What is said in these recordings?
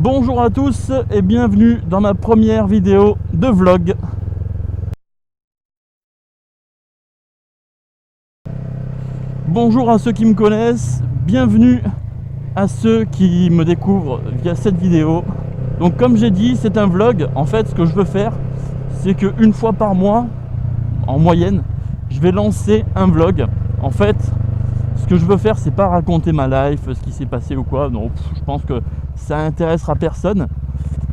Bonjour à tous et bienvenue dans ma première vidéo de vlog. Bonjour à ceux qui me connaissent, bienvenue à ceux qui me découvrent via cette vidéo. Donc comme j'ai dit, c'est un vlog. En fait, ce que je veux faire, c'est qu'une fois par mois, en moyenne, je vais lancer un vlog. En fait, ce que je veux faire, c'est pas raconter ma life, ce qui s'est passé ou quoi. Non, je pense que ça intéressera personne.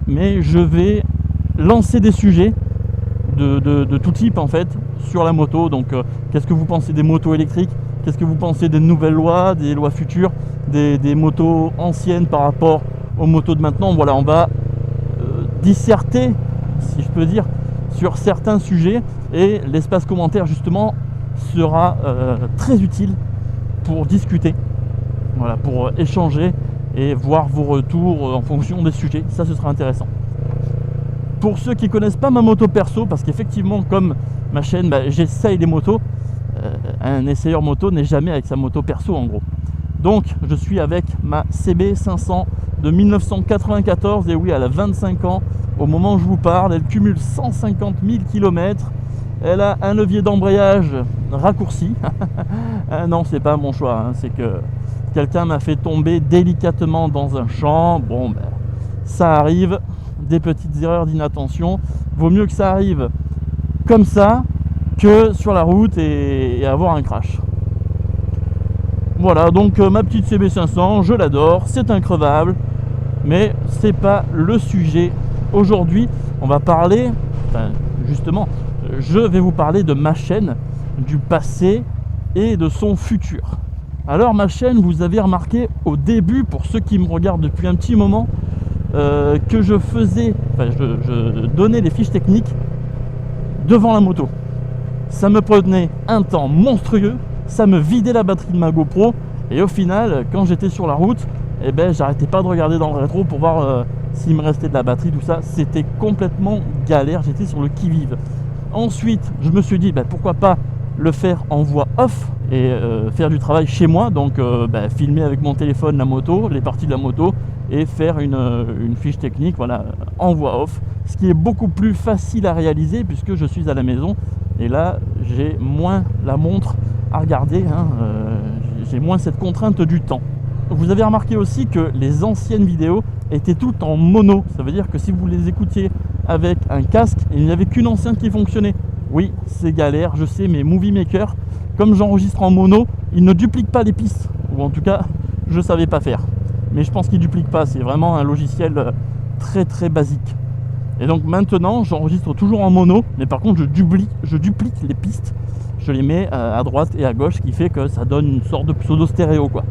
Mais je vais lancer des sujets de tout type en fait sur la moto. Donc qu'est-ce que vous pensez des motos électriques? Qu'est-ce que vous pensez des nouvelles lois, des lois futures, des motos anciennes par rapport aux motos de maintenant? Voilà, on va disserter, si je peux dire, sur certains sujets, et l'espace commentaire justement sera très utile pour discuter, voilà, pour échanger et voir vos retours en fonction des sujets. Ça, ce sera intéressant. Pour ceux qui connaissent pas ma moto perso, parce qu'effectivement, comme ma chaîne, j'essaye les motos, un essayeur moto n'est jamais avec sa moto perso en gros. Donc je suis avec ma CB500 de 1994, et oui, elle a 25 ans au moment où je vous parle. Elle cumule 150 000 km. Elle a un levier d'embrayage raccourci. Non, c'est pas mon choix, hein. C'est que quelqu'un m'a fait tomber délicatement dans un champ. Bon, ça arrive, des petites erreurs d'inattention. Vaut mieux que ça arrive comme ça que sur la route et avoir un crash. Voilà, donc ma petite CB500, je l'adore, c'est increvable, mais c'est pas le sujet. Aujourd'hui, on va parler, justement, je vais vous parler de ma chaîne, du passé et de son futur. Alors ma chaîne, vous avez remarqué au début, pour ceux qui me regardent depuis un petit moment, que je faisais, je donnais les fiches techniques devant la moto. Ça me prenait un temps monstrueux, ça me vidait la batterie de ma GoPro, et au final, quand j'étais sur la route, j'arrêtais pas de regarder dans le rétro pour voir s'il me restait de la batterie, tout ça. C'était complètement galère, j'étais sur le qui-vive. Ensuite, je me suis dit, pourquoi pas le faire en voix off et faire du travail chez moi, donc filmer avec mon téléphone la moto, les parties de la moto, et faire une fiche technique, voilà, en voix off, ce qui est beaucoup plus facile à réaliser puisque je suis à la maison, et là j'ai moins la montre à regarder, hein, j'ai moins cette contrainte du temps. Vous avez remarqué aussi que les anciennes vidéos étaient toutes en mono. Ça veut dire que si vous les écoutiez avec un casque, il n'y avait qu'une enceinte qui fonctionnait. Oui, c'est galère, je sais, mais Movie Maker, comme j'enregistre en mono, il ne duplique pas les pistes. Ou en tout cas, je ne savais pas faire. Mais je pense qu'il ne duplique pas, c'est vraiment un logiciel très très basique. Et donc maintenant, j'enregistre toujours en mono, mais par contre, je duplique les pistes. Je les mets à droite et à gauche, ce qui fait que ça donne une sorte de pseudo stéréo, quoi.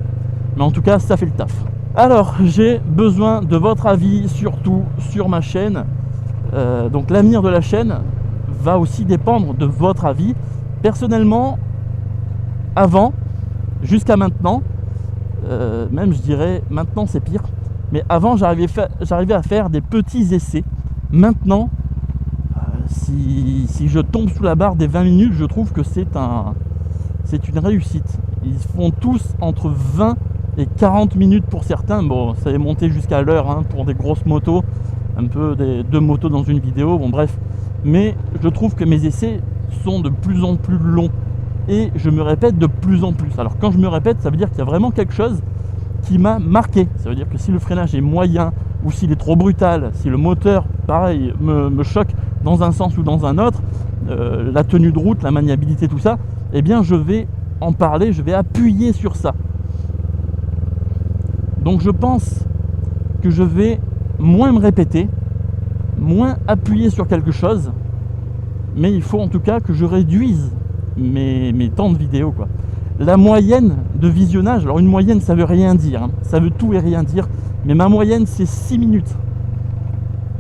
Mais en tout cas, ça fait le taf. Alors, j'ai besoin de votre avis, surtout sur ma chaîne. Donc l'avenir de la chaîne va aussi dépendre de votre avis. Personnellement, avant, jusqu'à maintenant, même je dirais maintenant c'est pire, mais avant j'arrivais à faire des petits essais. Maintenant, si je tombe sous la barre des 20 minutes, je trouve que c'est une réussite. Ils font tous entre 20 et 40 minutes pour certains. Bon, ça est monté jusqu'à l'heure, hein, pour des grosses motos, un peu des 2 motos dans une vidéo, bon bref. Mais je trouve que mes essais sont de plus en plus longs et je me répète de plus en plus. Alors quand je me répète, ça veut dire qu'il y a vraiment quelque chose qui m'a marqué. Ça veut dire que si le freinage est moyen, ou s'il est trop brutal, si le moteur, pareil, me choque dans un sens ou dans un autre, la tenue de route, la maniabilité, tout ça, je vais en parler, je vais appuyer sur ça. Donc je pense que je vais moins me répéter, moins appuyer sur quelque chose, mais il faut en tout cas que je réduise mes temps de vidéo, quoi. La moyenne de visionnage, alors une moyenne ça veut rien dire, hein, ça veut tout et rien dire, mais ma moyenne c'est 6 minutes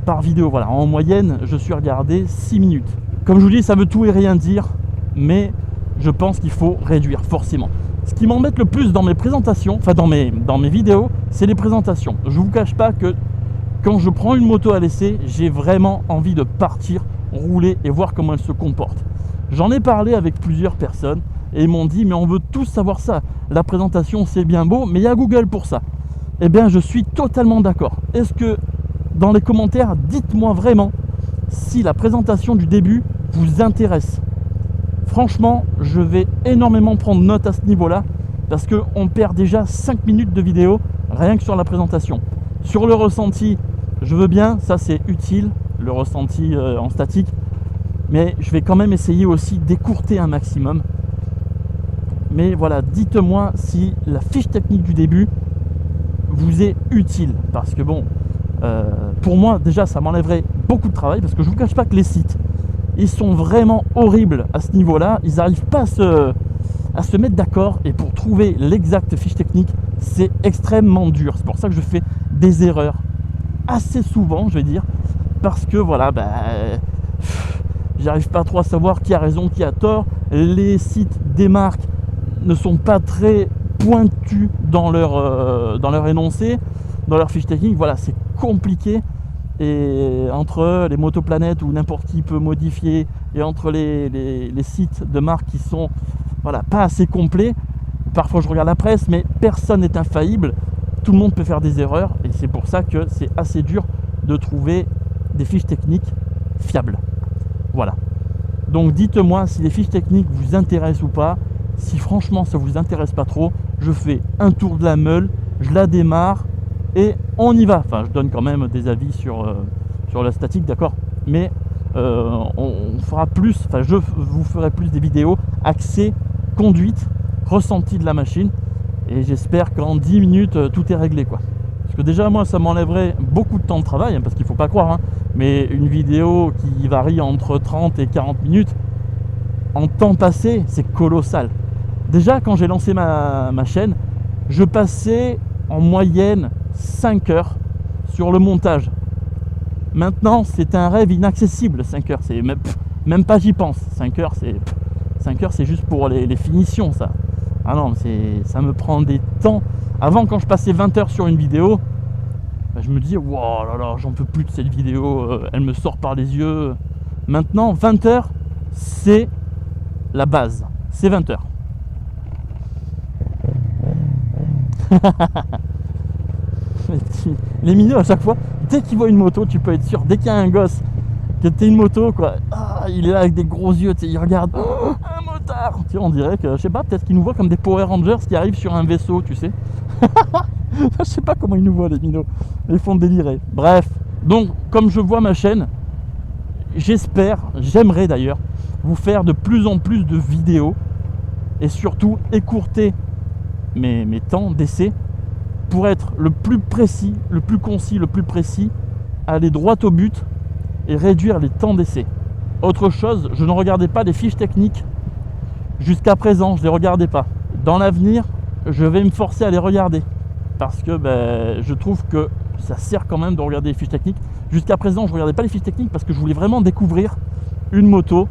par vidéo, voilà, en moyenne je suis regardé 6 minutes. Comme je vous dis, ça veut tout et rien dire, mais je pense qu'il faut réduire forcément. Ce qui m'embête le plus dans mes présentations, enfin dans mes vidéos, c'est les présentations. Je vous cache pas que quand je prends une moto à l'essai, j'ai vraiment envie de partir, rouler et voir comment elle se comporte. J'en ai parlé avec plusieurs personnes et ils m'ont dit, mais on veut tous savoir ça. La présentation c'est bien beau, mais il y a Google pour ça. Eh bien, je suis totalement d'accord. Est-ce que dans les commentaires, dites-moi vraiment si la présentation du début vous intéresse. Franchement, je vais énormément prendre note à ce niveau-là parce qu'on perd déjà 5 minutes de vidéo rien que sur la présentation. Sur le ressenti, je veux bien, ça c'est utile, le ressenti en statique, mais je vais quand même essayer aussi d'écourter un maximum. Mais voilà, dites-moi si la fiche technique du début vous est utile, parce que bon, pour moi déjà ça m'enlèverait beaucoup de travail, parce que je ne vous cache pas que les sites, ils sont vraiment horribles à ce niveau-là, ils n'arrivent pas à se mettre d'accord, et pour trouver l'exacte fiche technique, c'est extrêmement dur. C'est pour ça que je fais des erreurs assez souvent, je vais dire, parce que voilà, j'arrive pas trop à savoir qui a raison, qui a tort. Les sites des marques ne sont pas très pointus dans leur énoncé, dans leur fiche technique. Voilà, c'est compliqué. Et entre les motoplanètes où n'importe qui peut modifier, et entre les sites de marques qui sont voilà, pas assez complets, parfois je regarde la presse, mais personne n'est infaillible. Tout le monde peut faire des erreurs, et c'est pour ça que c'est assez dur de trouver des fiches techniques fiables. Voilà. Donc dites-moi si les fiches techniques vous intéressent ou pas. Si franchement ça vous intéresse pas trop, je fais un tour de la meule, je la démarre et on y va. Enfin, je donne quand même des avis sur la statique, d'accord, mais on fera plus, enfin je vous ferai plus des vidéos axées conduite, ressenti de la machine, et j'espère qu'en 10 minutes tout est réglé, quoi. Parce que déjà moi ça m'enlèverait beaucoup de temps de travail, hein, parce qu'il ne faut pas croire, hein, mais une vidéo qui varie entre 30 et 40 minutes, en temps passé, c'est colossal. Déjà quand j'ai lancé ma chaîne, je passais en moyenne 5 heures sur le montage. Maintenant c'est un rêve inaccessible, 5 heures, c'est même pas j'y pense. 5 heures c'est juste pour les finitions, ça. Ah non, ça me prend des temps. Avant, quand je passais 20 heures sur une vidéo, je me disais, wow là là, j'en peux plus de cette vidéo, elle me sort par les yeux. Maintenant, 20 heures, c'est la base. C'est 20 heures. Les minots, à chaque fois, dès qu'ils voient une moto, tu peux être sûr, dès qu'il y a un gosse, que t'es une moto, quoi, il est là avec des gros yeux, il regarde, un motard. Tu sais, on dirait que, je sais pas, peut-être qu'ils nous voient comme des Power Rangers qui arrivent sur un vaisseau, tu sais. Je sais pas comment ils nous voient, les minots. Ils font délirer. Bref, donc, comme je vois ma chaîne, j'aimerais d'ailleurs, vous faire de plus en plus de vidéos et surtout écourter mes temps d'essai pour être le plus précis, le plus concis, le plus précis, aller droit au but et réduire les temps d'essai. Autre chose, je ne regardais pas les fiches techniques jusqu'à présent, je ne les regardais pas. Dans l'avenir, je vais me forcer à les regarder parce que je trouve que ça sert quand même de regarder les fiches techniques. Jusqu'à présent, je ne regardais pas les fiches techniques parce que je voulais vraiment découvrir une moto,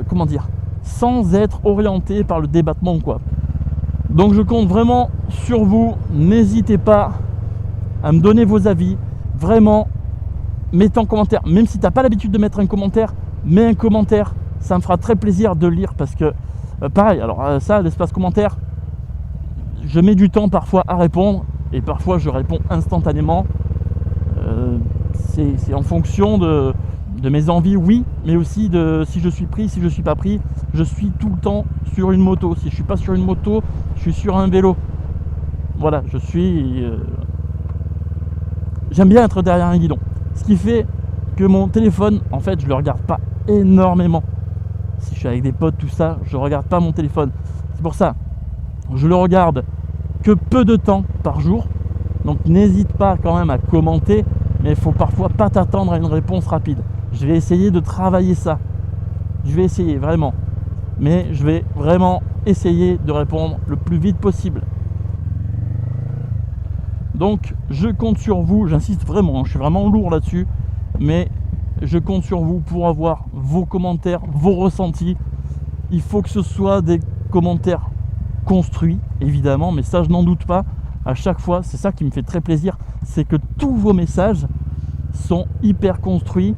comment dire, sans être orienté par le débattement ou quoi. Donc je compte vraiment sur vous, n'hésitez pas à me donner vos avis, vraiment, mettez en commentaire, même si tu n'as pas l'habitude de mettre un commentaire, mets un commentaire, ça me fera très plaisir de le lire parce que, pareil, alors ça, l'espace commentaire, je mets du temps parfois à répondre et parfois je réponds instantanément, c'est en fonction de mes envies, oui, mais aussi de si je suis pris, si je suis pas pris. Je suis tout le temps sur une moto. Si je suis pas sur une moto, je suis sur un vélo. Voilà, j'aime bien être derrière un guidon. Ce qui fait que mon téléphone, en fait, je le regarde pas énormément. Si je suis avec des potes, tout ça, je regarde pas mon téléphone. C'est pour ça, je le regarde que peu de temps par jour. Donc n'hésite pas quand même à commenter, mais il faut parfois pas t'attendre à une réponse rapide. Je vais essayer de travailler ça. Je vais essayer vraiment. Mais je vais vraiment essayer de répondre le plus vite possible. Donc je compte sur vous, j'insiste vraiment, je suis vraiment lourd là-dessus, mais je compte sur vous pour avoir vos commentaires, vos ressentis. Il faut que ce soit des commentaires construits, évidemment, mais ça je n'en doute pas. À chaque fois, c'est ça qui me fait très plaisir, c'est que tous vos messages sont hyper construits.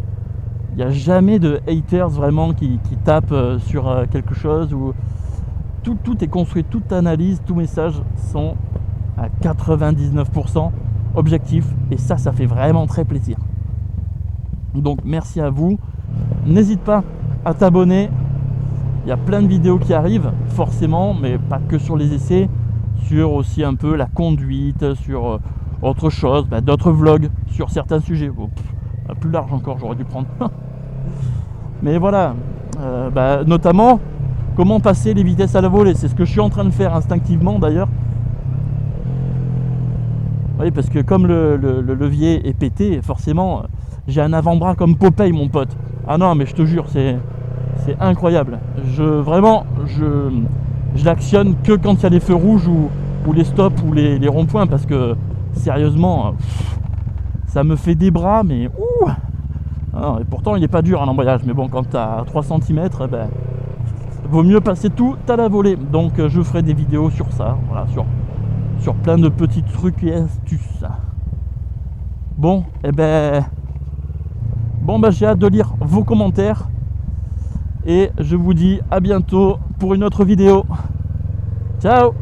Il n'y a jamais de haters vraiment qui tapent sur quelque chose. Tout est construit, toute analyse, tous messages sont à 99% objectif, et ça fait vraiment très plaisir. Donc merci à vous, n'hésite pas à t'abonner, il y a plein de vidéos qui arrivent forcément, mais pas que sur les essais, sur aussi un peu la conduite, sur autre chose, d'autres vlogs sur certains sujets. Plus large encore, j'aurais dû prendre. Mais voilà, notamment comment passer les vitesses à la volée, c'est ce que je suis en train de faire instinctivement d'ailleurs. Oui, parce que comme le levier est pété, forcément j'ai un avant-bras comme Popeye, mon pote. Ah non, mais je te jure, c'est incroyable. Je l'actionne que quand il y a les feux rouges ou les stops ou les ronds-points, parce que sérieusement, ça me fait des bras, mais ouh. Ah, et pourtant il n'est pas dur un embrayage, mais bon, quand tu as 3 cm, vaut mieux passer tout à la volée. Donc je ferai des vidéos sur ça, voilà, sur plein de petits trucs et astuces. Bon, j'ai hâte de lire vos commentaires et je vous dis à bientôt pour une autre vidéo. Ciao.